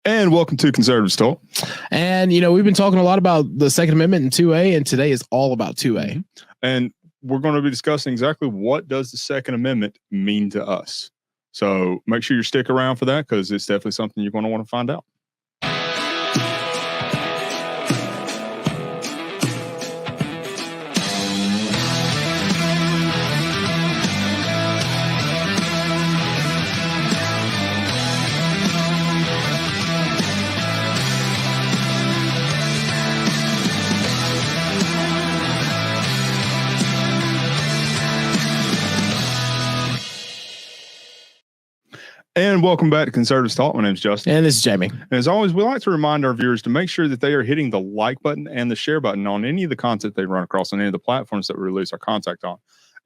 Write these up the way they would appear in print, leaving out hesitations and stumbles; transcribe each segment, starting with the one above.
And welcome to Conservatives Talk. And, we've been talking a lot about the Second Amendment and 2A, and today is all about 2A. And we're going to be discussing exactly what does the Second Amendment mean to us. So make sure you stick around for that because it's definitely something you're going to want to find out. And welcome back to Conservatives Talk. My name is Justin. And this is Jamie. And as always, we like to remind our viewers to make sure that they are hitting the like button and the share button on any of the content they run across on any of the platforms that we release our content on,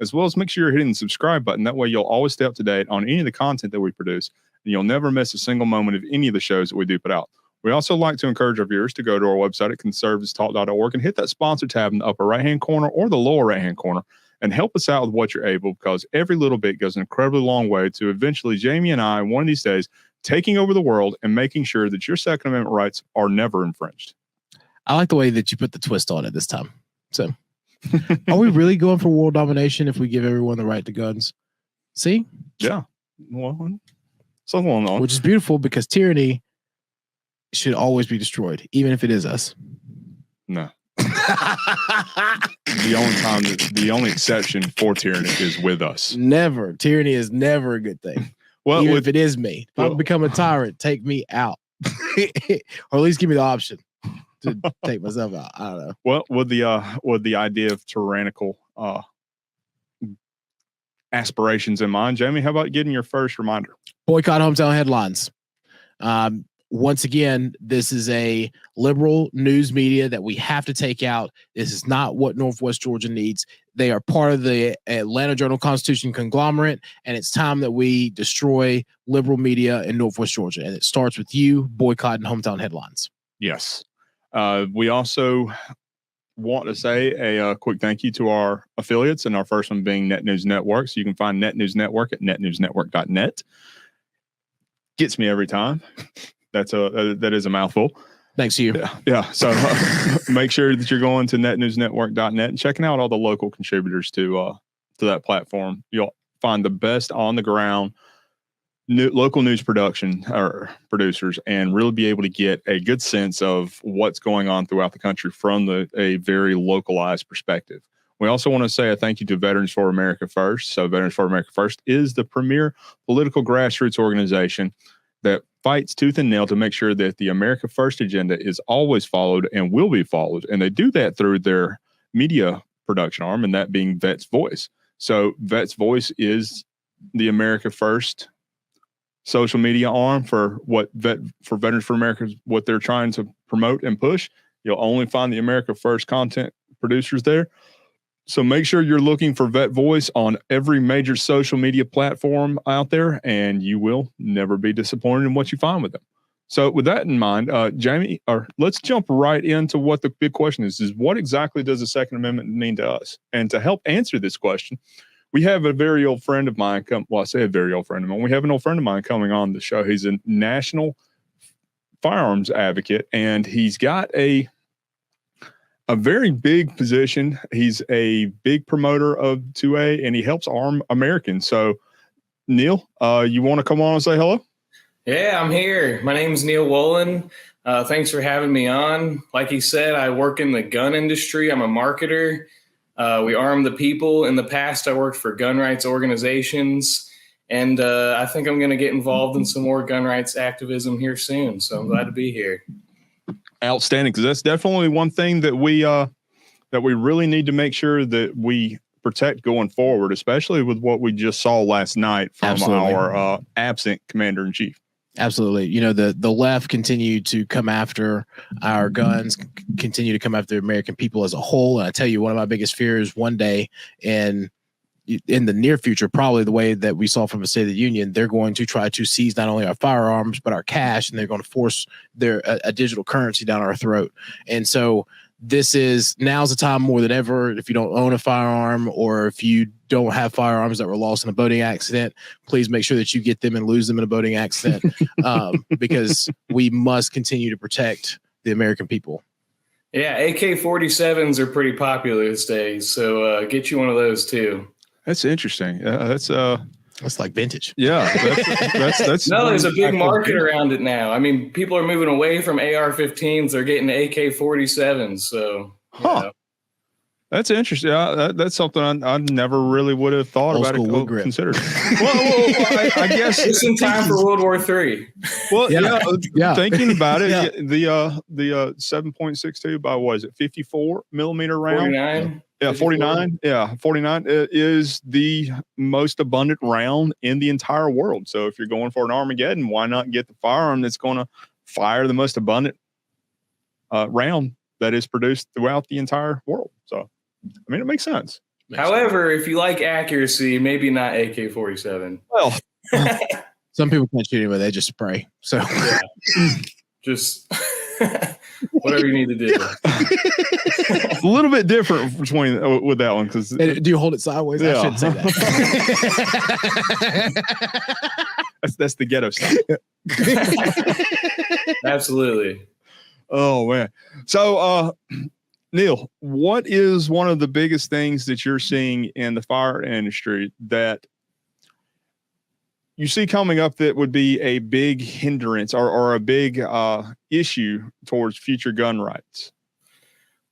as well as make sure you're hitting the subscribe button. That way you'll always stay up to date on any of the content that we produce, and you'll never miss a single moment of any of the shows that we do put out. We also like to encourage our viewers to go to our website at conservativestalk.org and hit that sponsor tab in the upper right-hand corner or the lower right-hand corner and help us out with what you're able, because every little bit goes an incredibly long way to eventually Jamie and I, one of these days, taking over the world and making sure that your Second Amendment rights are never infringed. I like the way that you put the twist on it this time. So, are we really going for world domination if we give everyone the right to guns? See? Yeah. Well, something along that. Which is beautiful because tyranny should always be destroyed, even if it is us. No. The only exception for tyranny is with us. Never. Tyranny is never a good thing. Well, even if it is me. If I become a tyrant, take me out. Or at least give me the option to take myself out. I don't know. Well, with the idea of tyrannical aspirations in mind, Jamie, how about getting your first reminder? Boycott hometown headlines. Once again, this is a liberal news media that we have to take out. This is not what Northwest Georgia needs. They are part of the Atlanta Journal-Constitution conglomerate, and it's time that we destroy liberal media in Northwest Georgia. And it starts with you boycotting hometown headlines. Yes. We also want to say a quick thank you to our affiliates, and our first one being Net News Network. So you can find Net News Network at netnewsnetwork.net. Gets me every time. That is a mouthful. Thanks to you. Yeah. So make sure that you're going to netnewsnetwork.net and checking out all the local contributors to that platform. You'll find the best on the ground local news production or producers, and really be able to get a good sense of what's going on throughout the country from a very localized perspective. We also want to say a thank you to Veterans for America First. So Veterans for America First is the premier political grassroots organization that fights tooth and nail to make sure that the America First agenda is always followed and will be followed. And they do that through their media production arm, and that being Vet's Voice. So Vet's Voice is the America First social media arm for Veterans for America, what they're trying to promote and push. You'll only find the America First content producers there. So make sure you're looking for Vet Voice on every major social media platform out there, and you will never be disappointed in what you find with them. So with that in mind, Jamie, let's jump right into what the big question is what exactly does the Second Amendment mean to us? And to help answer this question, we have a very old friend of mine I say a very old friend of mine. We have an old friend of mine coming on the show. He's a national firearms advocate, and he's got a very big position. He's a big promoter of 2A, and he helps arm Americans. So, Neil, you want to come on and say hello? Yeah, I'm here. My name's Neil Wolin. Thanks for having me on. Like he said, I work in the gun industry. I'm a marketer. We arm the people. In the past, I worked for gun rights organizations, and I think I'm going to get involved in some more gun rights activism here soon. So I'm glad to be here. Outstanding, because that's definitely one thing that we really need to make sure that we protect going forward, especially with what we just saw last night from our absent commander-in-chief. Absolutely. The left continue to come after our guns, continue to come after the American people as a whole. And I tell you, one of my biggest fears one day in the near future, probably the way that we saw from the State of the Union, they're going to try to seize not only our firearms, but our cash, and they're going to force a digital currency down our throat. And so now's the time more than ever. If you don't own a firearm, or if you don't have firearms that were lost in a boating accident, please make sure that you get them and lose them in a boating accident, because we must continue to protect the American people. Yeah, AK-47s are pretty popular these days, so get you one of those too. That's interesting. That's like vintage. Yeah, that's no, there's a big market around it now. I mean, people are moving away from AR-15s; they're getting AK-47s. So, that's interesting. That's something I never really would have thought about it. Considered. I guess it's in time for World War III. Well, yeah. Thinking about it, the 7.62 by what is it, 54 millimeter round? 49. Yeah, 49. Yeah, 49 is the most abundant round in the entire world. So if you're going for an Armageddon, why not get the firearm that's going to fire the most abundant round that is produced throughout the entire world? So, I mean, it makes sense. However, if you like accuracy, maybe not AK-47. Well, some people can't shoot anyway; they just spray. So, just whatever you need to do. A little bit different between with that one, because do you hold it sideways? Yeah. I shouldn't say that. that's the ghetto style. Absolutely. Oh man. So Neil, what is one of the biggest things that you're seeing in the fire industry that you see coming up that would be a big hindrance or a big issue towards future gun rights?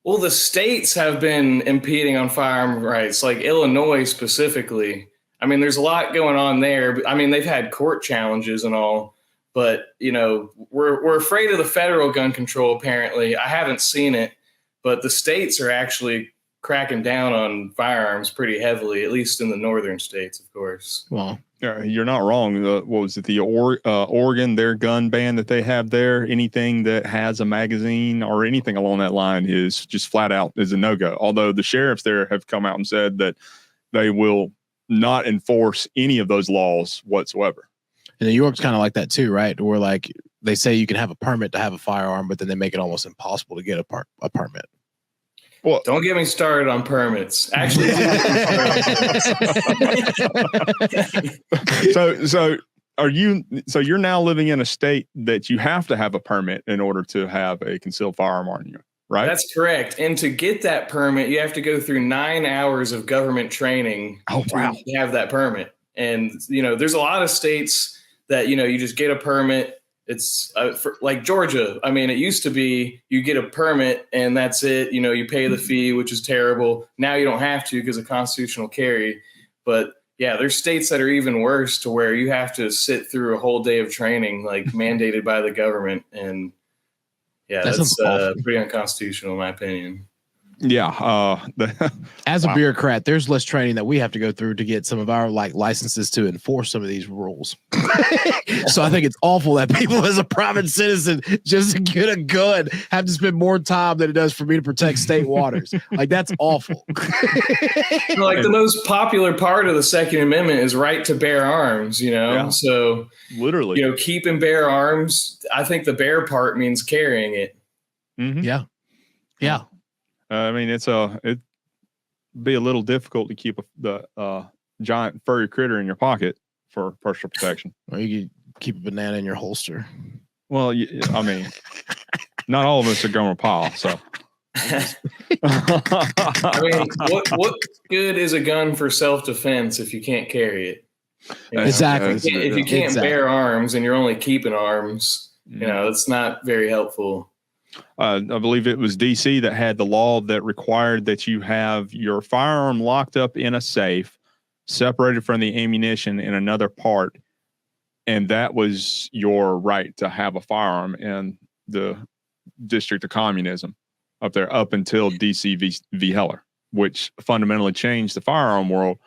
Well, the states have been impeding on firearm rights, like Illinois specifically. I mean, there's a lot going on there. I mean, they've had court challenges and all, but we're afraid of the federal gun control. Apparently, I haven't seen it, but the states are actually cracking down on firearms pretty heavily, at least in the northern states, of course. Well, you're not wrong. What was it? The Oregon, their gun ban that they have there, anything that has a magazine or anything along that line is just flat out is a no-go. Although the sheriffs there have come out and said that they will not enforce any of those laws whatsoever. And New York's kind of like that too, right? Where like they say you can have a permit to have a firearm, but then they make it almost impossible to get a permit. Well, don't get me started on permits. Actually, so you're now living in a state that you have to have a permit in order to have a concealed firearm on you, right? That's correct. And to get that permit, you have to go through 9 hours of government training to have that permit. And there's a lot of states that you just get a permit. It's like Georgia. I mean, it used to be you get a permit and that's it. You pay the fee, which is terrible. Now you don't have to because of constitutional carry. But yeah, there's states that are even worse to where you have to sit through a whole day of training, like mandated by the government. And yeah, that's pretty unconstitutional in my opinion. Yeah. As a bureaucrat, there's less training that we have to go through to get some of our licenses to enforce some of these rules. So I think it's awful that people as a private citizen just to get a gun have to spend more time than it does for me to protect state waters. Like that's awful. Like the most popular part of the Second Amendment is right to bear arms, Yeah. So literally, keep and bear arms. I think the bear part means carrying it. Mm-hmm. Yeah. Yeah. I mean, it'd be a little difficult to keep the giant furry critter in your pocket for personal protection. Or you could keep a banana in your holster. Well, I mean, not all of us are going to pile, so. I mean, what good is a gun for self-defense if you can't carry it? Exactly. If you can't bear arms and you're only keeping arms, it's not very helpful. I believe it was DC that had the law that required that you have your firearm locked up in a safe, separated from the ammunition in another part. And that was your right to have a firearm in the District of Communism up there up until DC v. Heller, which fundamentally changed the firearm world.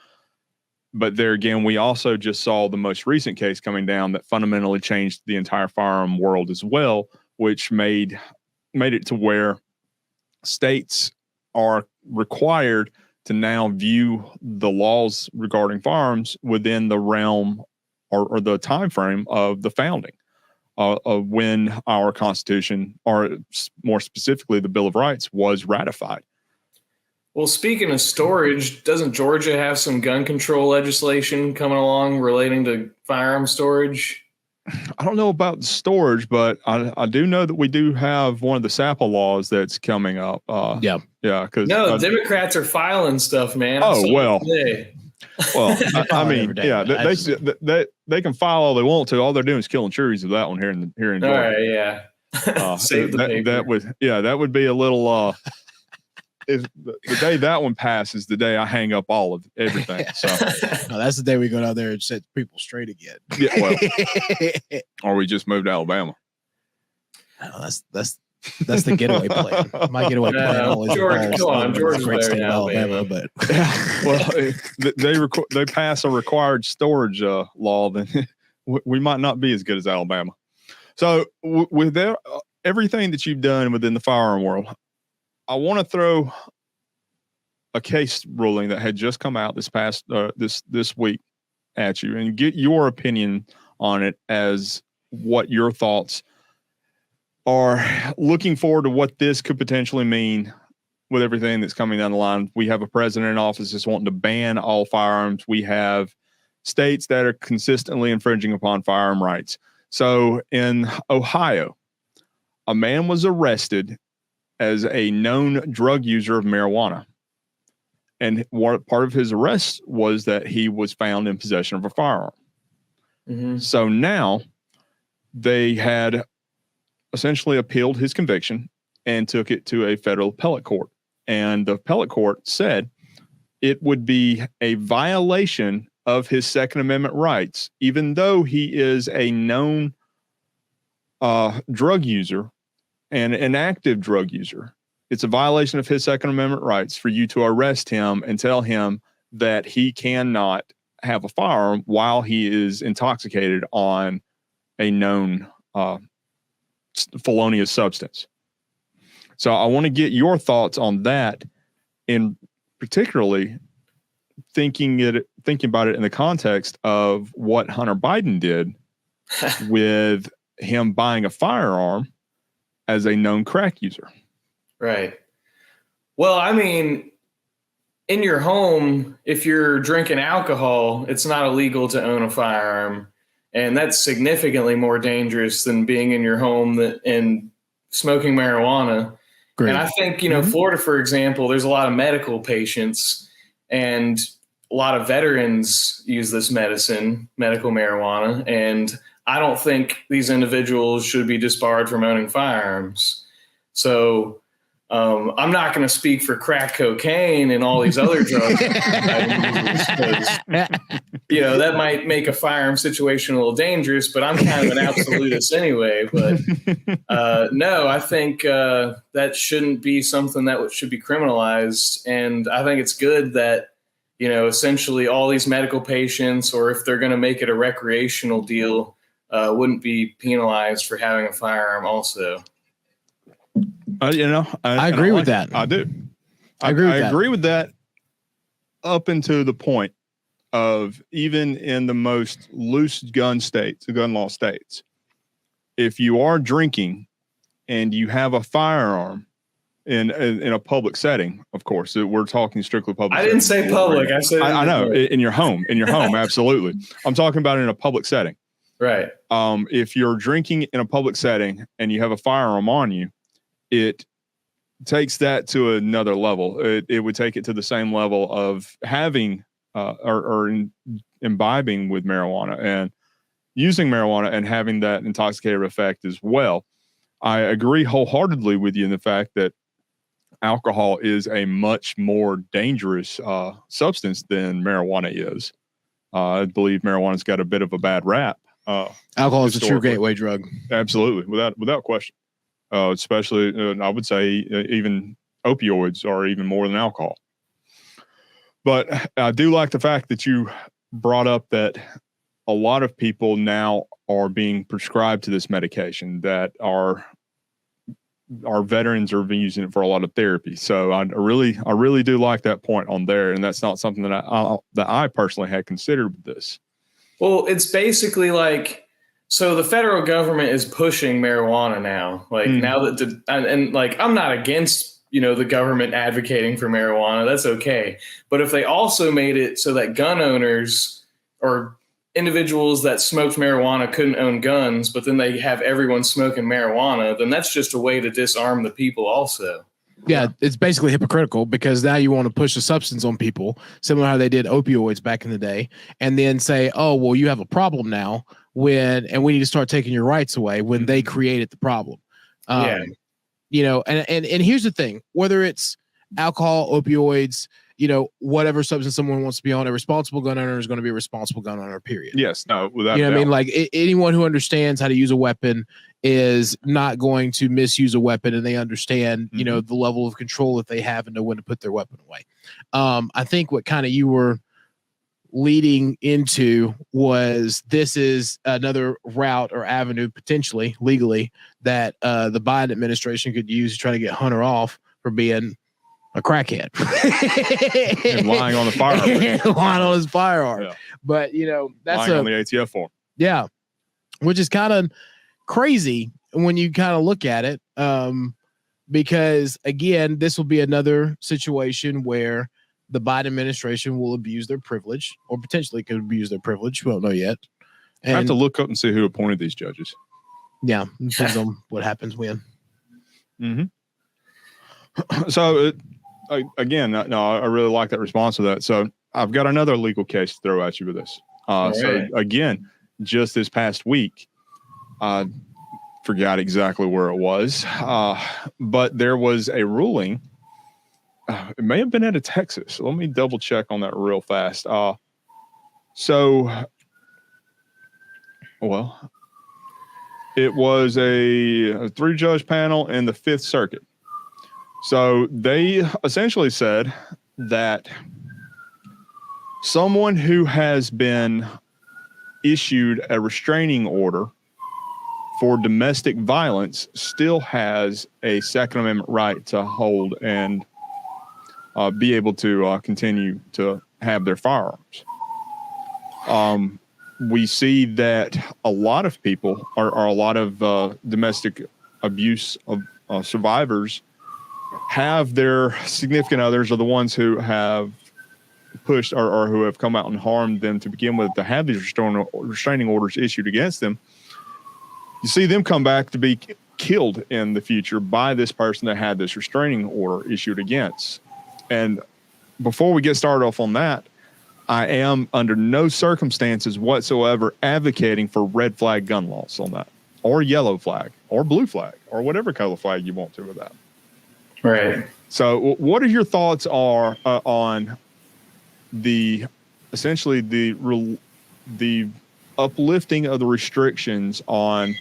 But there again, we also just saw the most recent case coming down that fundamentally changed the entire firearm world as well, which made it to where states are required to now view the laws regarding firearms within the realm or the time frame of the founding. when our Constitution, or more specifically, the Bill of Rights, was ratified. Well, speaking of storage, doesn't Georgia have some gun control legislation coming along relating to firearm storage? I don't know about the storage, but I do know that we do have one of the SAPA laws that's coming up. Yeah. Because Democrats are filing stuff, man. Well, I mean, day, they can file all they want to. All they're doing is killing trees with that one here in Georgia. All right, yeah. Save the paper. That would be a little. If the day that one passes, the day I hang up all of everything. So no, that's the day we go down there and set people straight again. Yeah, well, or we just moved to Alabama. Oh, that's the getaway plan. My getaway plan always George, go on, George, great state of Alabama, but well, they pass a required storage law, then we might not be as good as Alabama. So with everything that you've done within the firearm world, I want to throw a case ruling that had just come out this past this week at you and get your opinion on it, as what your thoughts are, looking forward to what this could potentially mean with everything that's coming down the line. We have a president in office that's wanting to ban all firearms. We have states that are consistently infringing upon firearm rights. So in Ohio, a man was arrested as a known drug user of marijuana. And part of his arrest was that he was found in possession of a firearm. Mm-hmm. So now they had essentially appealed his conviction and took it to a federal appellate court. And the appellate court said it would be a violation of his Second Amendment rights, even though he is a known drug user and an active drug user. It's a violation of his Second Amendment rights for you to arrest him and tell him that he cannot have a firearm while he is intoxicated on a known felonious substance. So I want to get your thoughts on that, in particularly thinking about it in the context of what Hunter Biden did with him buying a firearm as a known crack user. Right. Well, I mean, in your home, if you're drinking alcohol, it's not illegal to own a firearm. And that's significantly more dangerous than being in your home and smoking marijuana. Great. And I think, Florida, for example, there's a lot of medical patients, and a lot of veterans use this medicine, medical marijuana. And I don't think these individuals should be disbarred from owning firearms. So I'm not going to speak for crack cocaine and all these other drugs. That might make a firearm situation a little dangerous, but I'm kind of an absolutist anyway. But no, I think that shouldn't be something that should be criminalized. And I think it's good that, essentially all these medical patients, or if they're going to make it a recreational deal, wouldn't be penalized for having a firearm also. I agree with that. I do. I agree with that up until the point of, even in the most loose gun law states, if you are drinking and you have a firearm in a public setting, of course, we're talking strictly public. I didn't say public. I said I know in your home. Absolutely. I'm talking about in a public setting. Right. If you're drinking in a public setting and you have a firearm on you, it takes that to another level. It would take it to the same level of having or imbibing with marijuana and using marijuana and having that intoxicating effect as well. I agree wholeheartedly with you in the fact that alcohol is a much more dangerous substance than marijuana is. I believe marijuana's got a bit of a bad rap. Alcohol is a true gateway drug. Absolutely, without question. Especially, I would say, even opioids are even more than alcohol. But I do like the fact that you brought up that a lot of people now are being prescribed to this medication, that our veterans are being using it for a lot of therapy. So I really do like that point on there, and that's not something that I personally had considered with this. Well, it's basically like So the federal government is pushing marijuana now. Like now that and like I'm not against, the government advocating for marijuana. That's okay. But if they also made it so that gun owners or individuals that smoked marijuana couldn't own guns, but then they have everyone smoking marijuana, then that's just a way to disarm the people also. Yeah, it's basically hypocritical because now you want to push a substance on people, similar to how they did opioids back in the day, and then say, oh, well, you have a problem now and we need to start taking your rights away when they created the problem. And here's the thing, whether it's alcohol, opioids, whatever substance someone wants to be on, a responsible gun owner is going to be a responsible gun owner, period. Yes. No, without what I mean? doubt. Like anyone who understands how to use a weapon is not going to misuse a weapon, and they understand, the level of control that they have and know when to put their weapon away. I think what kind of you were leading into was this is another route or avenue potentially legally that the Biden administration could use to try to get Hunter off for being a crackhead and lying on the firearm. lying on his firearm. Yeah. But that's lying on the ATF form. Yeah, which is kind of crazy when you kind of look at it, because again, this will be another situation where the Biden administration will abuse their privilege, or potentially could abuse their privilege. We don't know yet. And I have to look up and see who appointed these judges. Yeah, depends on what happens when. So, again, I really like that response to that. So, I've got another legal case to throw at you with this. So, again, just this past week, I forgot exactly where it was, but there was a ruling. It may have been out of Texas. Let me double check on that real fast. It was a 3-judge panel in the Fifth Circuit. So they essentially said that someone who has been issued a restraining order for domestic violence still has a Second Amendment right to hold and be able to continue to have their firearms. We see that a lot of people are a lot of domestic abuse of survivors have their significant others or the ones who have pushed or who have come out and harmed them to begin with to have these restraining orders issued against them. You see them come back to be killed in the future by this person that had this restraining order issued against. And before we get started off on that, I am under no circumstances whatsoever advocating for red flag gun laws on that, or yellow flag, or blue flag, or whatever color flag you want to with that. Right. So what are your thoughts on essentially the uplifting of the restrictions on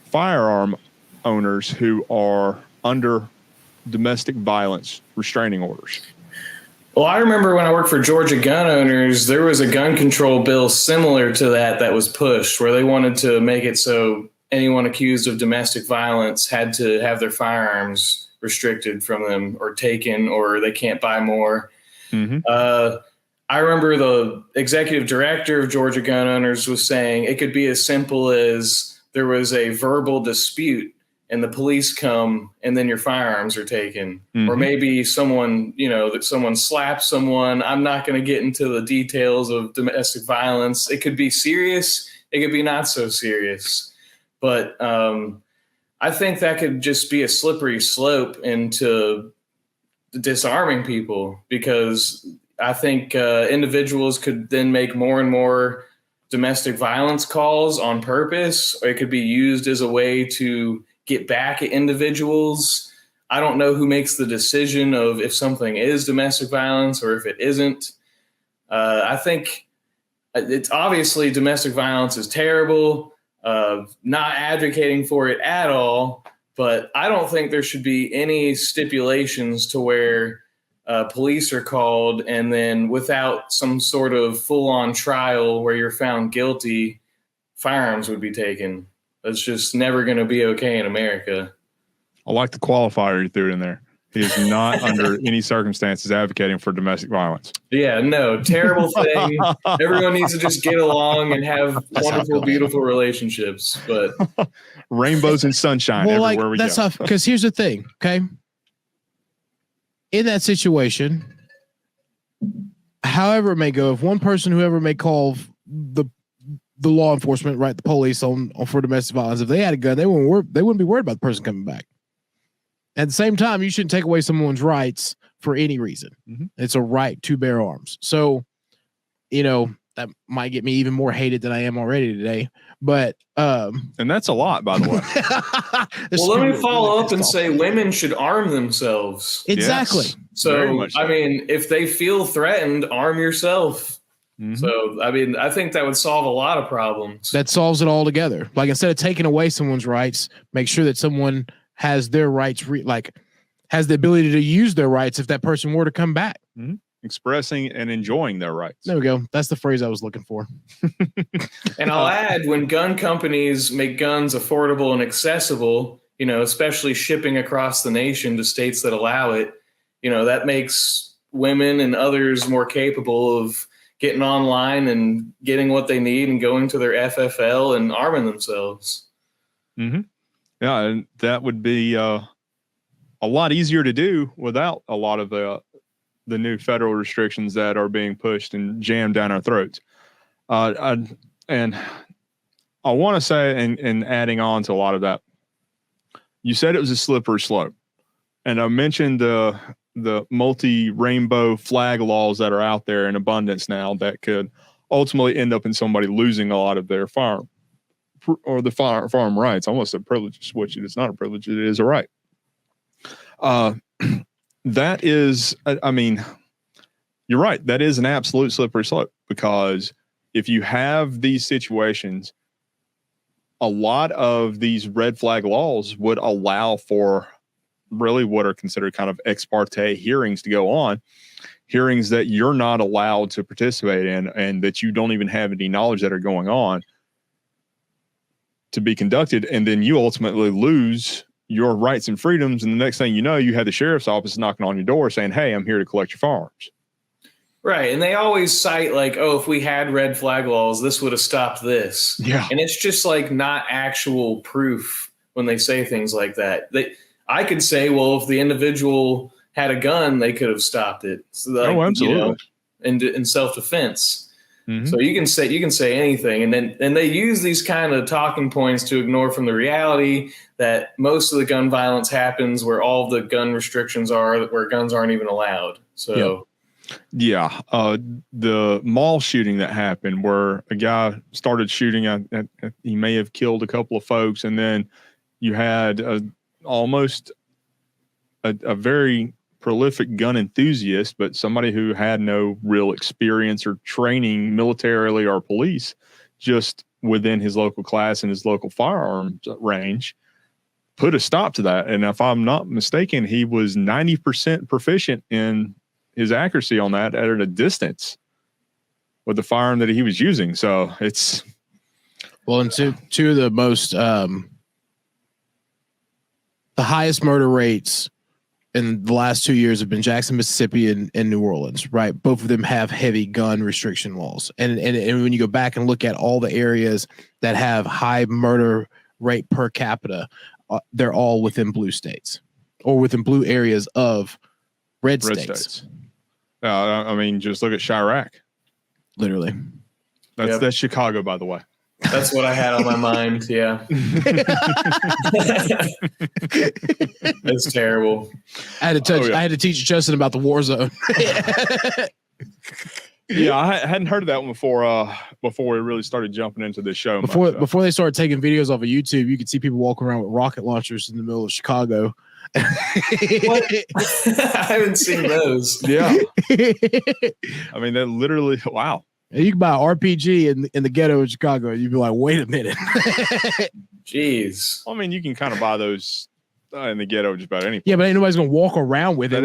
firearm owners who are under domestic violence restraining orders? Well, I remember when I worked for Georgia Gun Owners, there was a gun control bill similar to that was pushed, where they wanted to make it so anyone accused of domestic violence had to have their firearms restricted from them or taken, or they can't buy more. I remember the executive director of Georgia Gun Owners was saying it could be as simple as there was a verbal dispute and the police come and then your firearms are taken. Or maybe someone slapped someone. I'm not going to get into the details of domestic violence. It could be serious. It could be not so serious. But I think that could just be a slippery slope into disarming people, because I think individuals could then make more and more domestic violence calls on purpose, or it could be used as a way to get back at individuals. I don't know who makes the decision of if something is domestic violence or if it isn't. I think it's obviously domestic violence is terrible. Not advocating for it at all, but I don't think there should be any stipulations to where police are called and then without some sort of full-on trial where you're found guilty, firearms would be taken. That's just never going to be okay in America. I like the qualifier you threw in there. He is not under any circumstances advocating for domestic violence. Yeah, no, terrible thing. Everyone needs to just get along and have wonderful, beautiful relationships. But rainbows and sunshine everywhere we go. That's tough, because here's the thing, okay? In that situation, however it may go, if one person, whoever may call the law enforcement, right, the police on for domestic violence, if they had a gun, they wouldn't be worried about the person coming back. At the same time, you shouldn't take away someone's rights for any reason. Mm-hmm. It's a right to bear arms. So, that might get me even more hated than I am already today. But and that's a lot, by the way. Well, let me follow up and say women should arm themselves. Exactly. Yes, so, I mean, if they feel threatened, arm yourself. Mm-hmm. So, I mean, I think that would solve a lot of problems. That solves it all together. Like, instead of taking away someone's rights, make sure that someone has their rights, has the ability to use their rights if that person were to come back. Mm-hmm. Expressing and enjoying their rights. There we go. That's the phrase I was looking for. And I'll add, when gun companies make guns affordable and accessible, especially shipping across the nation to states that allow it, that makes women and others more capable of getting online and getting what they need and going to their FFL and arming themselves. Mm-hmm. Yeah, and that would be a lot easier to do without a lot of the new federal restrictions that are being pushed and jammed down our throats. And I want to say, and adding on to a lot of that, you said it was a slippery slope. And I mentioned the multi-rainbow flag laws that are out there in abundance now that could ultimately end up in somebody losing a lot of their firearm rights. Almost a privilege, which it is not a privilege, it is a right. That is, I mean, you're right. That is an absolute slippery slope, because if you have these situations, a lot of these red flag laws would allow for really what are considered kind of ex parte hearings to go on, hearings that you're not allowed to participate in and that you don't even have any knowledge that are going on to be conducted. And then you ultimately lose your rights and freedoms. And the next thing you know, you have the sheriff's office knocking on your door saying, hey, I'm here to collect your firearms. Right. And they always cite if we had red flag laws, this would have stopped this. Yeah. And it's just not actual proof when they say things like that. I could say, well, if the individual had a gun, they could have stopped it. So absolutely. In self-defense. Mm-hmm. So you can say anything, and they use these kind of talking points to ignore from the reality that most of the gun violence happens where all the gun restrictions are, where guns aren't even allowed. So, yeah, the mall shooting that happened, where a guy started shooting at he may have killed a couple of folks, and then you had almost a very prolific gun enthusiast, but somebody who had no real experience or training militarily or police, just within his local class and his local firearms range, put a stop to that. And if I'm not mistaken, he was 90% proficient in his accuracy on that at a distance with the firearm that he was using. So it's and two of the most the highest murder rates in the last 2 years have been Jackson, Mississippi, and New Orleans, right? Both of them have heavy gun restriction laws. And when you go back and look at all the areas that have high murder rate per capita, they're all within blue states or within blue areas of red states. I mean, just look at Chirac. Literally. That's Chicago, by the way. That's what I had on my mind. Yeah. That's terrible. I had to teach Justin about the war zone. Yeah, I hadn't heard of that one before we really started jumping into this show. Before they started taking videos off of YouTube, you could see people walking around with rocket launchers in the middle of Chicago. What? I haven't seen those. Yeah. I mean, that literally, wow. You can buy an RPG in the ghetto of Chicago, and you'd be like, wait a minute. Jeez. I mean, you can kind of buy those in the ghetto just about any place. Yeah, but ain't nobody's gonna walk around with it.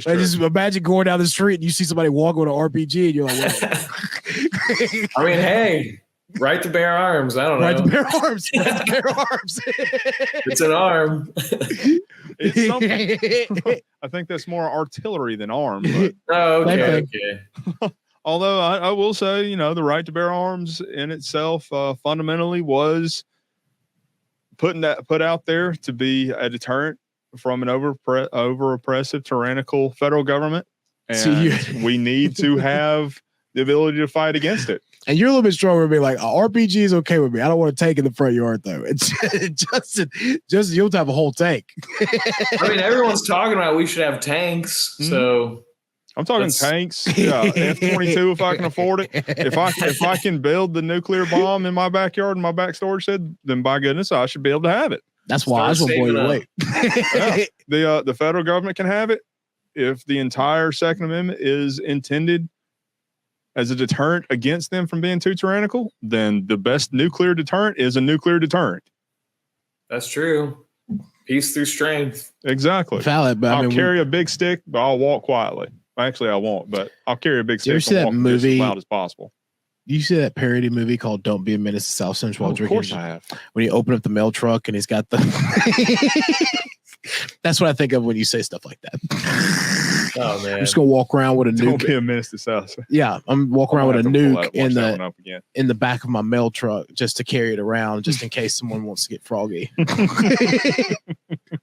Just imagine going down the street and you see somebody walking with an RPG, and you're like, I mean, hey, Right to bear arms. I don't know. Right to bear arms. Right to bear arms. It's an arm. It's something. I think that's more artillery than arm. But Oh, okay. although I will say, you know, the right to bear arms in itself fundamentally was put out there to be a deterrent from an over oppressive, tyrannical federal government, and we need to have the ability to fight against it. And you're a little bit stronger with me. Like, RPG is okay with me. I don't want to take in the front yard though. It's Justin, you'll have a whole tank. I mean, everyone's talking about we should have tanks. So I'm talking tanks. Yeah, F-22 if I can afford it. If I can build the nuclear bomb in my backyard in my back storage shed, then by goodness, I should be able to have it. That's why I was going to blow you away. Yeah, the federal government can have it if the entire Second Amendment is intended as a deterrent against them from being too tyrannical. Then the best nuclear deterrent is a nuclear deterrent. That's true. Peace through strength. Exactly. Valid, but I'll carry a big stick, but I'll walk quietly. Actually, I won't, but I'll carry a big stick and walk movie, as loud as possible. You see that parody movie called "Don't Be a Menace to South Central" while drinking? Of course, I have. When you open up the mail truck and he's got the. That's what I think of when you say stuff like that. Oh man! I'm just gonna walk around with a nuke. Don't be a menace to South. Yeah, I'm walking around with a nuke in the back of my mail truck just to carry it around, just in case someone wants to get froggy.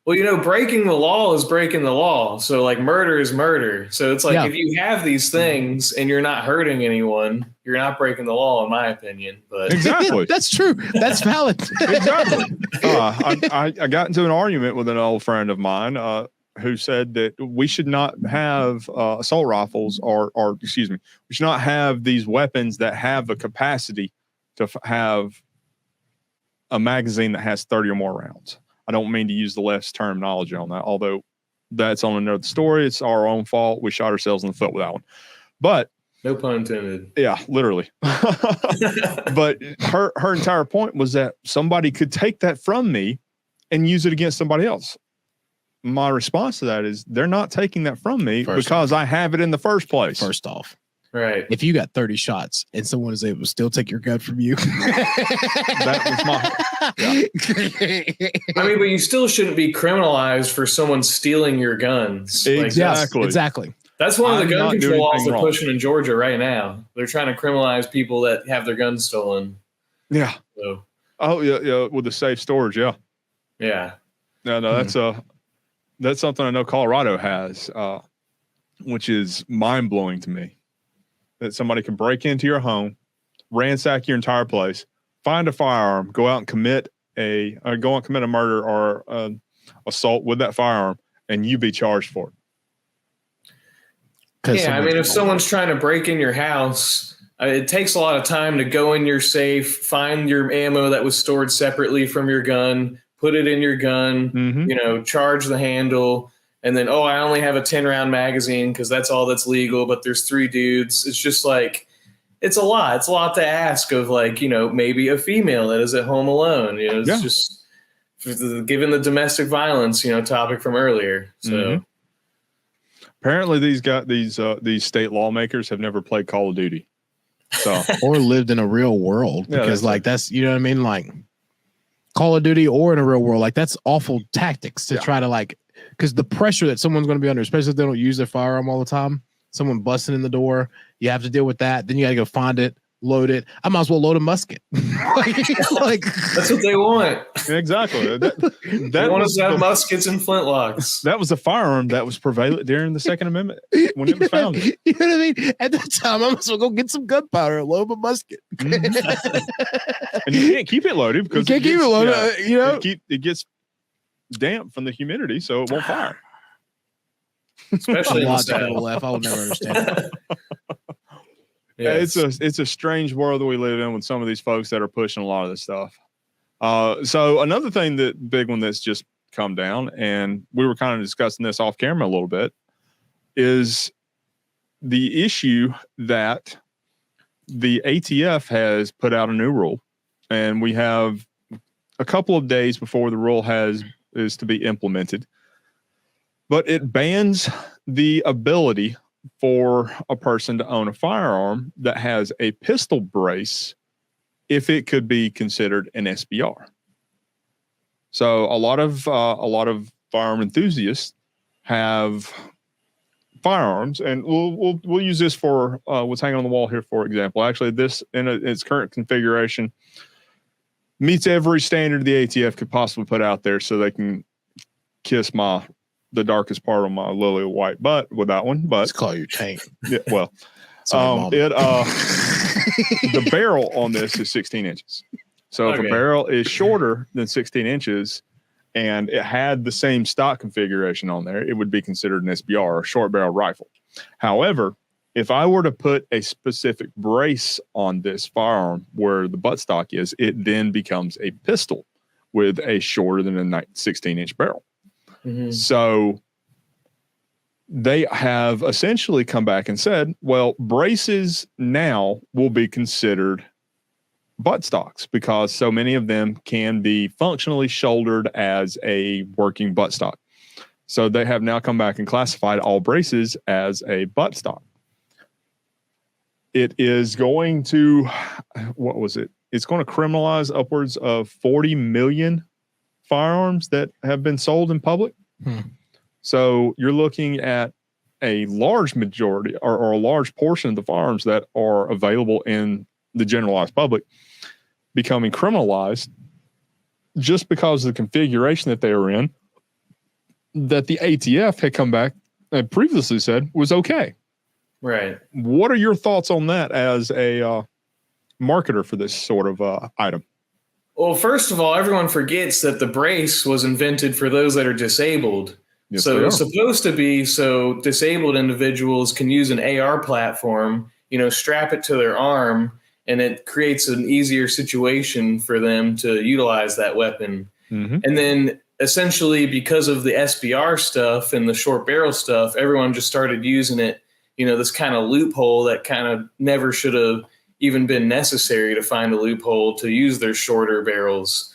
Well, you know, breaking the law is breaking the law. So, like, murder is murder. So it's like if you have these things and you're not hurting anyone, you're not breaking the law, in my opinion. But exactly, that's true. That's valid. Exactly. I got into an argument with an old friend of mine who said that we should not have assault rifles or excuse me, we should not have these weapons that have the capacity to have a magazine that has 30 or more rounds. I don't mean to use the left's terminology on that, although that's on another story. It's our own fault. We shot ourselves in the foot with that one. But no pun intended. Yeah, literally. But her entire point was that somebody could take that from me and use it against somebody else. My response to that is they're not taking that from me because I have it in the first place. First off. Right. If you got 30 shots and someone is able to still take your gun from you. That was my I mean, but you still shouldn't be criminalized for someone stealing your guns. Exactly. Exactly. That's one of the gun control laws they're pushing in Georgia right now. They're trying to criminalize people that have their guns stolen. Yeah. So. Oh yeah, with the safe storage, yeah. Yeah. No, that's something I know Colorado has, which is mind-blowing to me. That somebody can break into your home, ransack your entire place, find a firearm, go out and commit a murder or assault with that firearm, and you be charged for it. Yeah, I mean, if someone's trying to break in your house, it takes a lot of time to go in your safe, find your ammo that was stored separately from your gun, put it in your gun, charge the handle, and then, I only have a 10-round magazine because that's all that's legal, but there's 3 dudes. It's just like, it's a lot. It's a lot to ask of, like, maybe a female that is at home alone. It's just given the domestic violence, topic from earlier. So apparently these state lawmakers have never played Call of Duty. So or lived in a real world because that's you know what I mean? Like Call of Duty or in a real world, like that's awful tactics to try to because the pressure that someone's going to be under, especially if they don't use their firearm all the time, someone busting in the door, you have to deal with that. Then you got to go find it, load it. I might as well load a musket. like that's what they want. Exactly. They want us to have muskets and flintlocks. That was a firearm that was prevalent during the Second Amendment when it was founded. You know what I mean? At that time, I might as well go get some gunpowder and load a musket. And you can't keep it loaded because you can't keep it loaded. It gets damp from the humidity, so it won't fire. Especially in the South. I will never understand. Yes. It's a strange world that we live in with some of these folks that are pushing a lot of this stuff. So another thing big one that's just come down, and we were kind of discussing this off camera a little bit, is the issue that the ATF has put out a new rule, and we have a couple of days before the rule is to be implemented, but it bans the ability for a person to own a firearm that has a pistol brace if it could be considered an SBR. So a lot of firearm enthusiasts have firearms, and we'll use this for what's hanging on the wall here, for example. Actually, this in its current configuration meets every standard the ATF could possibly put out there, so they can kiss the darkest part of my lily white butt with that one. But Let's call you tank. Yeah, well, the barrel on this is 16 inches. So if a barrel is shorter than 16 inches and it had the same stock configuration on there, it would be considered an SBR, or a short barrel rifle. However, if I were to put a specific brace on this firearm where the buttstock is, it then becomes a pistol with a shorter than a 16-inch barrel. Mm-hmm. So they have essentially come back and said, well, braces now will be considered buttstocks because so many of them can be functionally shouldered as a working buttstock. So they have now come back and classified all braces as a buttstock. It is going to, what was it? It's going to criminalize upwards of 40 million firearms that have been sold in public. So you're looking at a large majority or a large portion of the firearms that are available in the generalized public becoming criminalized just because of the configuration that they are in, that the ATF had come back and previously said was okay. Right. What are your thoughts on that as a marketer for this sort of item? Well, first of all, everyone forgets that the brace was invented for those that are disabled. Yes, so it's supposed to be so disabled individuals can use an AR platform, strap it to their arm, and it creates an easier situation for them to utilize that weapon. Mm-hmm. And then essentially because of the SBR stuff and the short barrel stuff, everyone just started using it, this kind of loophole that kind of never should have even been necessary to find a loophole to use their shorter barrels.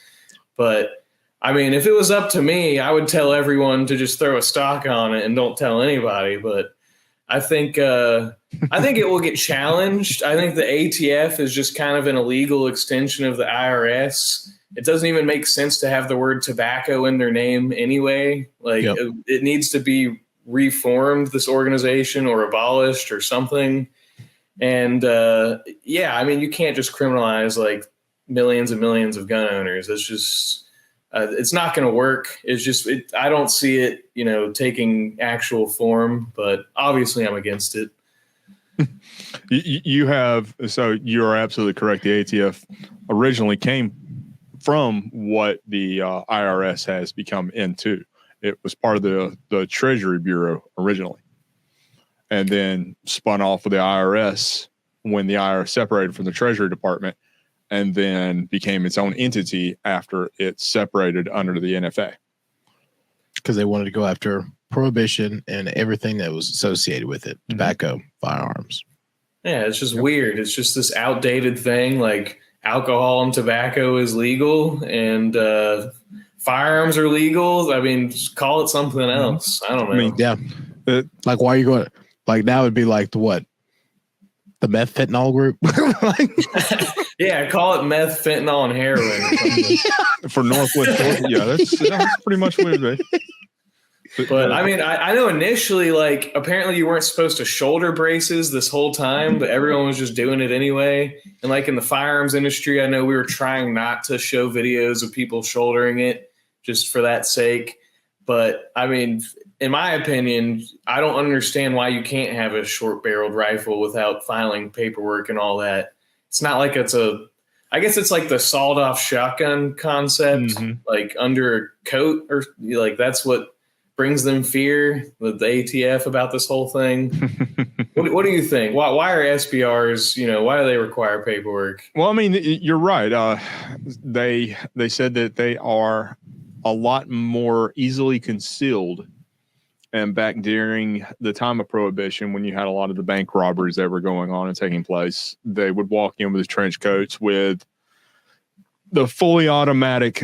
But I mean, if it was up to me, I would tell everyone to just throw a stock on it and don't tell anybody. But I think it will get challenged. I think the ATF is just kind of an illegal extension of the IRS. It doesn't even make sense to have the word tobacco in their name anyway. Like it needs to be reformed, this organization, or abolished or something. And I mean, you can't just criminalize like millions and millions of gun owners. It's just it's not going to work. It's just I don't see it, taking actual form. But obviously, I'm against it. You are absolutely correct. The ATF originally came from what the IRS has become into. It was part of the Treasury Bureau originally, and then spun off of the IRS when the IRS separated from the Treasury Department, and then became its own entity after it separated under the NFA. Because they wanted to go after prohibition and everything that was associated with it, tobacco, firearms. Yeah, it's just weird. It's just this outdated thing, like alcohol and tobacco is legal and firearms are legal. I mean, just call it something else. I don't know. I mean, like, why are you going? Like, that would be like the meth fentanyl group. Yeah, call it meth, fentanyl, and heroin. For Northwest Georgia, yeah, that's pretty much what it is. But I mean, I know initially, like, apparently you weren't supposed to shoulder braces this whole time, but everyone was just doing it anyway. And like in the firearms industry, I know we were trying not to show videos of people shouldering it just for that sake. But I mean, in my opinion, I don't understand why you can't have a short barreled rifle without filing paperwork and all that. It's not like I guess it's like the sawed off shotgun concept, like under a coat, or like that's what brings them fear with the ATF about this whole thing. What do you think? Why are SBRs, why do they require paperwork? Well, I mean, you're right. They said that they are a lot more easily concealed. And back during the time of Prohibition, when you had a lot of the bank robberies that were going on and taking place, they would walk in with trench coats with the fully automatic,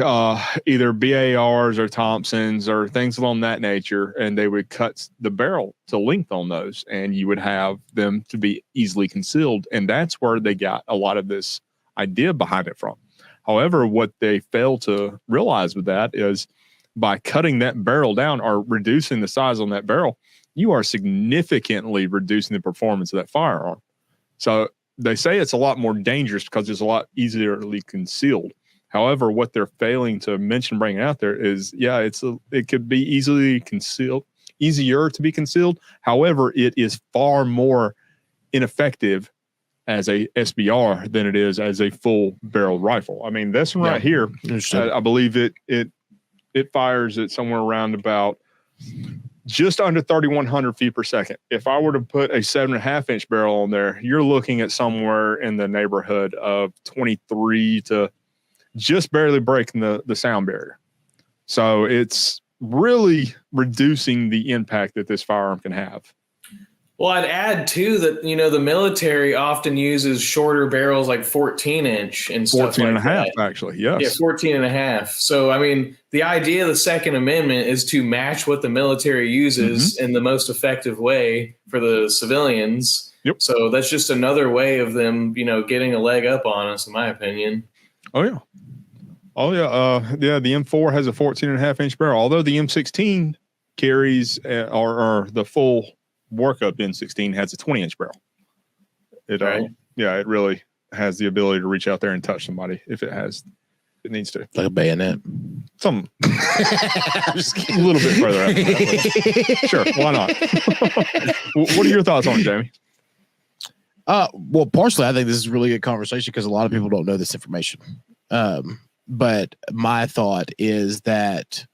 either BARs or Thompsons or things along that nature, and they would cut the barrel to length on those, and you would have them to be easily concealed. And that's where they got a lot of this idea behind it from. However, what they fail to realize with that is by cutting that barrel down or reducing the size on that barrel, you are significantly reducing the performance of that firearm. So they say it's a lot more dangerous because it's a lot easily concealed. However, what they're failing to mention, bringing out there is, it could be easier to be concealed. However, it is far more ineffective as a SBR than it is as a full barrel rifle. I mean, this one right here, I believe it fires at somewhere around about just under 3,100 feet per second. If I were to put a 7.5-inch barrel on there, you're looking at somewhere in the neighborhood of 23 to just barely breaking the sound barrier. So it's really reducing the impact that this firearm can have. Well, I'd add too that, the military often uses shorter barrels like 14-inch and stuff 14 and like a half, that. actually. Yes. Yeah, 14 and a half. So, I mean, the idea of the Second Amendment is to match what the military uses in the most effective way for the civilians. Yep. So that's just another way of them, getting a leg up on us, in my opinion. Oh, yeah. The M4 has a 14.5-inch barrel, although the M16 carries or the full workup M16 has a 20-inch barrel. It really has the ability to reach out there and touch somebody if it needs to. Like a bayonet. Some a little bit further out. Sure, why not? What are your thoughts on it, Jamie? Well, partially, I think this is a really good conversation because a lot of people don't know this information. But my thought is that,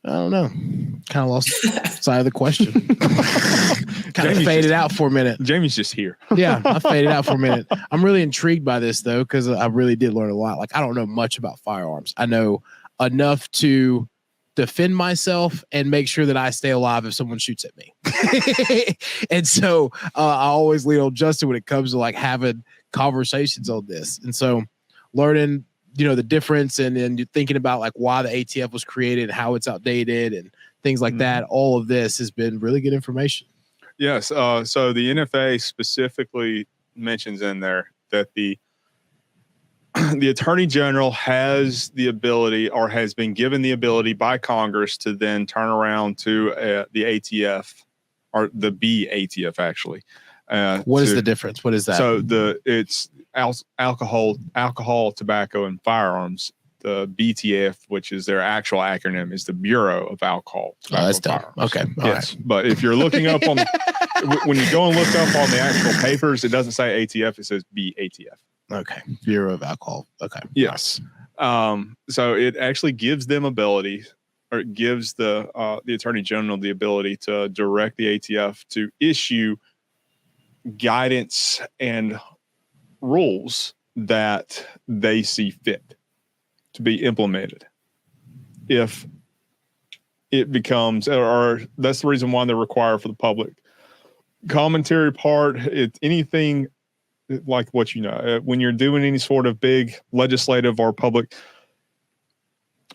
I don't know, kind of lost sight of the question. Kind of faded out for a minute. Jamie's just here. Yeah, I faded out for a minute. I'm really intrigued by this, though, because I really did learn a lot. Like, I don't know much about firearms. I know enough to defend myself and make sure that I stay alive if someone shoots at me. And so I always lean on Justin when it comes to like having conversations on this. And so learning, the difference and thinking about like why the ATF was created, how it's outdated and things like that. All of this has been really good information. Yes. So the NFA specifically mentions in there that the Attorney General has the ability or has been given the ability by Congress to then turn around to the ATF or the BATF actually. What is the difference? What is that? So it's alcohol, tobacco, and firearms. The BTF, which is their actual acronym, is the Bureau of Alcohol, Tobacco, that's and dumb. Firearms. Okay. Yes. Right. But if you're looking up on when you go and look up on the actual papers, it doesn't say ATF, it says BATF. Okay. Bureau of Alcohol. Okay. Yes. So it actually gives them ability, or it gives the Attorney General the ability to direct the ATF to issue guidance and rules that they see fit to be implemented. If it becomes, or that's the reason why they're required for the public commentary part. It's anything like what when you're doing any sort of big legislative or public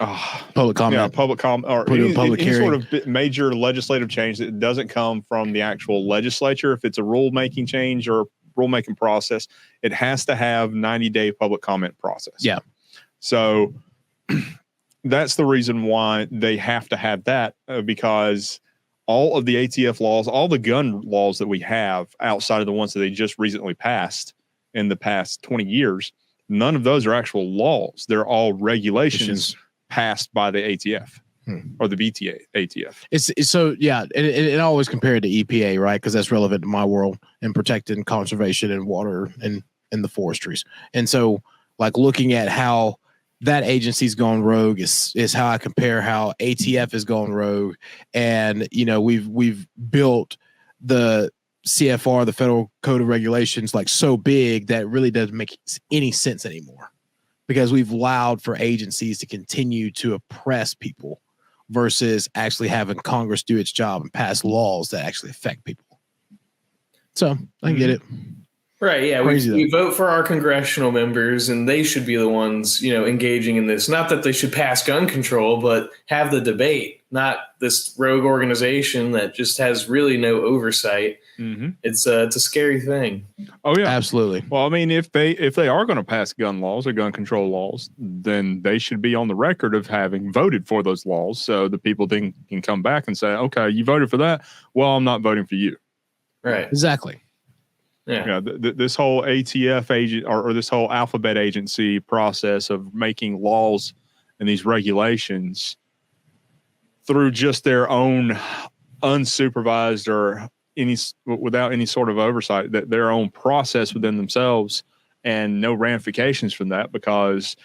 comment, public comment, or any sort of major legislative change that doesn't come from the actual legislature. If it's a rulemaking change or rulemaking process, it has to have 90-day public comment process. Yeah. So that's the reason why they have to have that, because all of the ATF laws, all the gun laws that we have outside of the ones that they just recently passed in the past 20 years, none of those are actual laws. They're all regulations passed by the ATF or the ATF. It's so, yeah. And I always compare it to EPA, right? Because that's relevant to my world and protecting conservation and water and the forestries. And so like looking at how that agency's gone rogue is how I compare how ATF has gone rogue. And, we've built the CFR, the Federal Code of Regulations, like so big that it really doesn't make any sense anymore, because we've allowed for agencies to continue to oppress people versus actually having Congress do its job and pass laws that actually affect people. So I get it. Right. Yeah. We vote for our congressional members, and they should be the ones, engaging in this. Not that they should pass gun control, but have the debate, not this rogue organization that just has really no oversight. It's a scary thing. Oh yeah, Absolutely. Well, I mean, if they are going to pass gun laws or gun control laws, then they should be on the record of having voted for those laws, so the people then can come back and say, "Okay, you voted for that. Well, I'm not voting for you." Right. Exactly. Yeah. This whole ATF agent or this whole alphabet agency process of making laws and these regulations through just their own unsupervised or without any sort of oversight, that their own process within themselves and no ramifications from that. Because,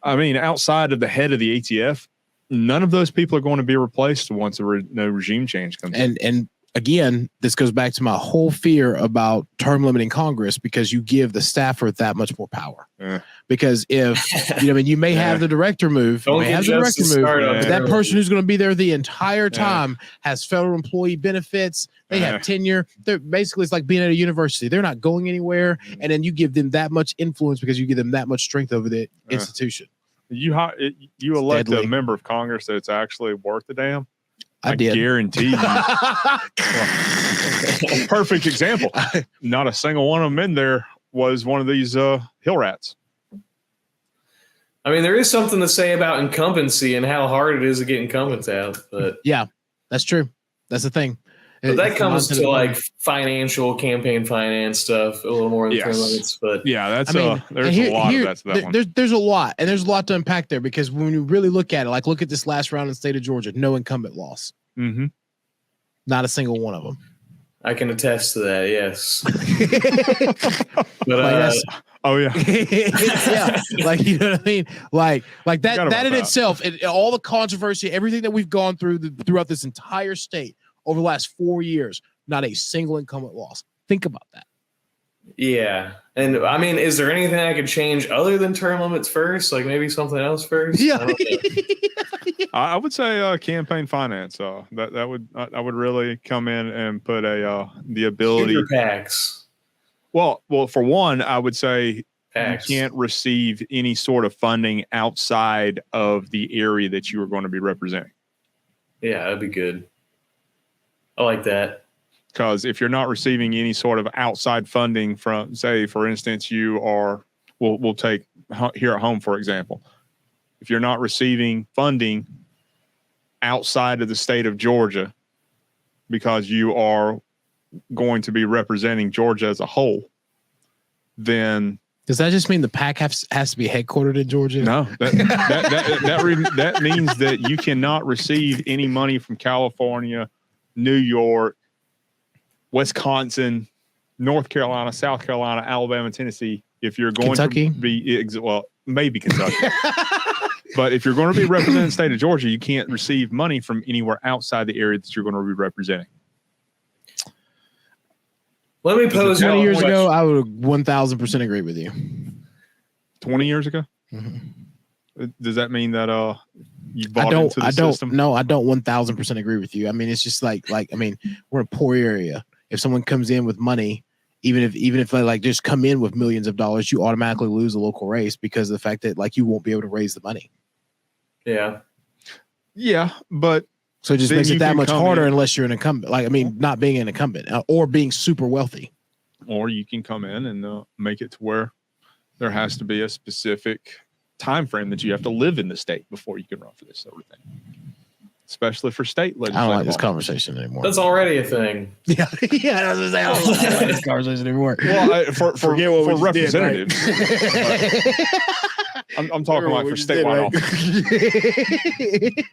I mean, outside of the head of the ATF, none of those people are going to be replaced once no regime change comes in. And again, this goes back to my whole fear about term limiting Congress, because you give the staffer that much more power. Because if you may have the director move, but that person who's going to be there the entire time has federal employee benefits. They have tenure. They're basically, it's like being at a university. They're not going anywhere, and then you give them that much influence because you give them that much strength over the institution. You elect a member of Congress that's actually worth a damn. I did. Guarantee you. Perfect example. Not a single one of them in there was one of these hill rats. I mean, there is something to say about incumbency and how hard it is to get incumbents out. But yeah, that's true. That's the thing. But that comes to like financial campaign finance stuff a little more than term limits. But yeah, that's there's a lot of that to that one. There's a lot, and there's a lot to unpack there, because when you really look at it, like look at this last round in the state of Georgia, no incumbent loss. Mm-hmm. Not a single one of them. I can attest to that. Yes. But oh yeah. Yeah. Like, you know what I mean? Like that in itself, all the controversy, everything that we've gone through throughout this entire state over the last 4 years, not a single incumbent loss. Think about that. Yeah. And I mean, is there anything I could change other than term limits first? Like maybe something else first? Yeah. I would say campaign finance. That would really come in and put the ability. Super PACs. Well, for one, I would say PACs. You can't receive any sort of funding outside of the area that you are going to be representing. Yeah, that'd be good. I like that. Because if you're not receiving any sort of outside funding from, say, for instance, we'll take here at home, for example. If you're not receiving funding outside of the state of Georgia because you are going to be representing Georgia as a whole, then does that just mean the PAC has to be headquartered in Georgia? No, that means that you cannot receive any money from California, New York, Wisconsin, North Carolina, South Carolina, Alabama, Tennessee. If you're going Kentucky? to be, maybe Kentucky. But if you're going to be representing the state of Georgia, you can't receive money from anywhere outside the area that you're going to be representing. Let me pose 20 years ago, I would 1,000% agree with you. 20 years ago? Mm-hmm. Does that mean that you bought into the system? No, I don't 1,000% agree with you. I mean, it's just like I mean, we're in a poor area. If someone comes in with money, even if they like just come in with millions of dollars, you automatically lose the local race because of the fact that like you won't be able to raise the money. Yeah, but so it just makes it that much harder unless you're an incumbent. Like, I mean, not being an incumbent or being super wealthy. Or you can come in and make it to where there has to be a specific time frame that you have to live in the state before you can run for this sort of thing. Especially for state legislation. I don't like this conversation anymore. That's already a thing. Yeah, I was gonna say I don't like this conversation anymore. Well, for representatives, I'm talking like for statewide office.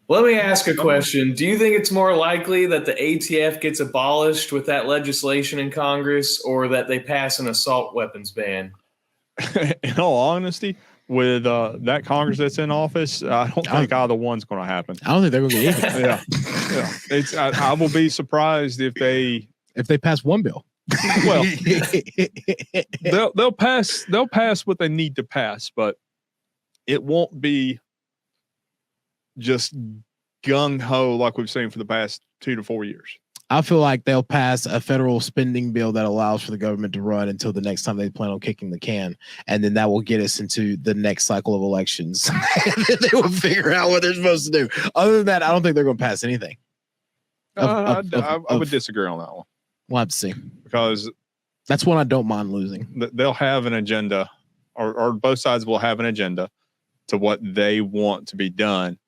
Let me ask a question. Do you think it's more likely that the ATF gets abolished with that legislation in Congress, or that they pass an assault weapons ban? In all honesty, with that Congress that's in office, I don't think either one's going to happen. I don't think they're going to get it. Yeah. I will be surprised if they pass one bill. Well, they'll pass what they need to pass, but it won't be just gung ho like we've seen for the past 2 to 4 years. I feel like they'll pass a federal spending bill that allows for the government to run until the next time they plan on kicking the can. And then that will get us into the next cycle of elections. And then they will figure out what they're supposed to do. Other than that, I don't think they're going to pass anything. I would disagree on that one. We'll have to see. because That's one I don't mind losing. they'll have an agenda, or both sides will have an agenda to what they want to be done.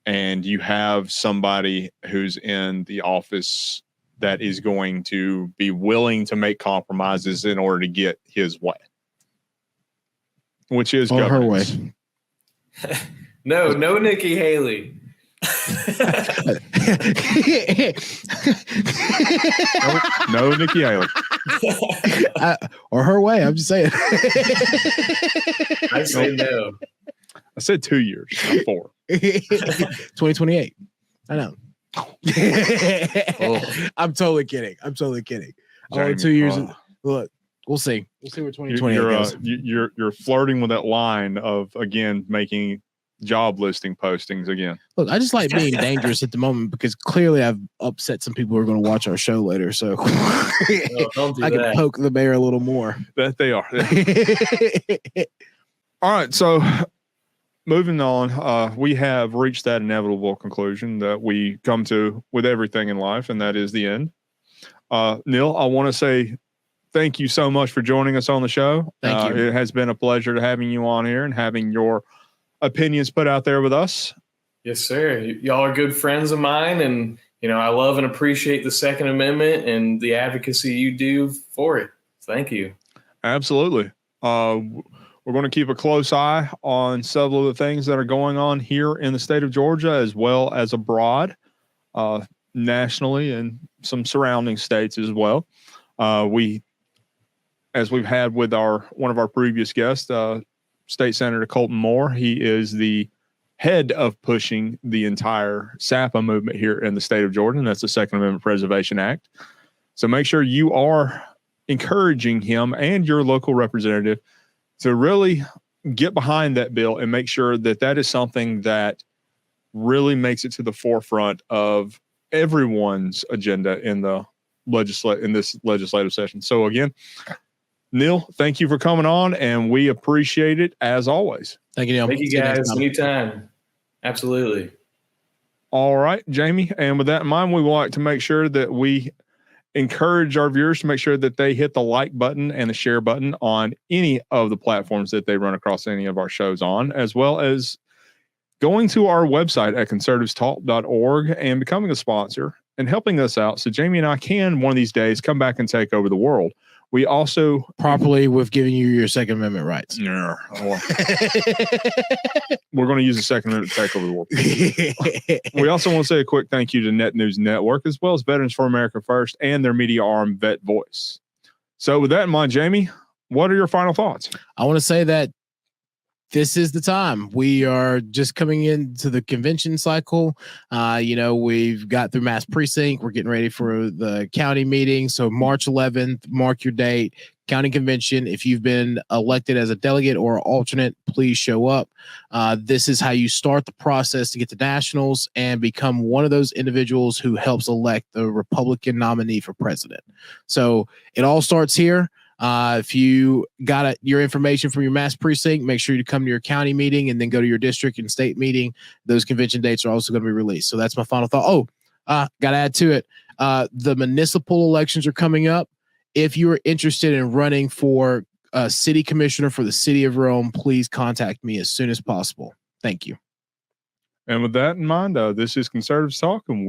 And you have somebody who's in the office that is going to be willing to make compromises in order to get his way, which is Or her way. No, Nikki Haley. No Nikki Haley. Or her way. I'm just saying. I say no. I said 2 years, not 4. 2028. I know. I'm totally kidding. Jamie, 2 years. Look, we'll see. We'll see where 2028 goes. You're flirting with that line of, again, making job listing postings again. Look, I just like being dangerous at the moment because clearly I've upset some people who are going to watch our show later. So Don't do I can that. poke the bear a little more. That they are. All right. So moving on, we have reached that inevitable conclusion that we come to with everything in life, and that is the end. Neil, I want to say thank you so much for joining us on the show. Thank you. It has been a pleasure to having you on here and having your opinions put out there with us. Yes, sir. Y'all are good friends of mine, and I love and appreciate the Second Amendment and the advocacy you do for it. Thank you. Absolutely. We're going to keep a close eye on several of the things that are going on here in the state of Georgia, as well as abroad, nationally, and some surrounding states as well. As we've had with one of our previous guests, State Senator Colton Moore, he is the head of pushing the entire SAPA movement here in the state of Georgia, and that's the Second Amendment Preservation Act. So make sure you are encouraging him and your local representative to really get behind that bill and make sure that that is something that really makes it to the forefront of everyone's agenda in this legislative session. So again, Neil, thank you for coming on, and we appreciate it as always. Thank you, Neil. Thank you, guys. Anytime. Absolutely. All right, Jamie. And with that in mind, we would like to make sure that we encourage our viewers to make sure that they hit the like button and the share button on any of the platforms that they run across any of our shows on, as well as going to our website at conservativestalk.org and becoming a sponsor and helping us out so Jamie and I can one of these days come back and take over the world. We also properly with giving you your Second Amendment rights. We're going to use the Second Amendment to take over the world. We also want to say a quick thank you to Net News Network, as well as Veterans for America First and their media arm, Vet Voice. So with that in mind, Jamie, what are your final thoughts? I want to say that this is the time. We are just coming into the convention cycle. We've got through mass precinct. We're getting ready for the county meeting. So March 11th, mark your date, county convention. If you've been elected as a delegate or alternate, please show up. This is how you start the process to get to nationals and become one of those individuals who helps elect the Republican nominee for president. So it all starts here. If you got your information from your mass precinct, make sure you come to your county meeting and then go to your district and state meeting. Those convention dates are also going to be released. So that's my final thought. Got to add to it. The municipal elections are coming up. If you are interested in running for a city commissioner for the city of Rome, please contact me as soon as possible. Thank you. And with that in mind, this is Conservative Talk, and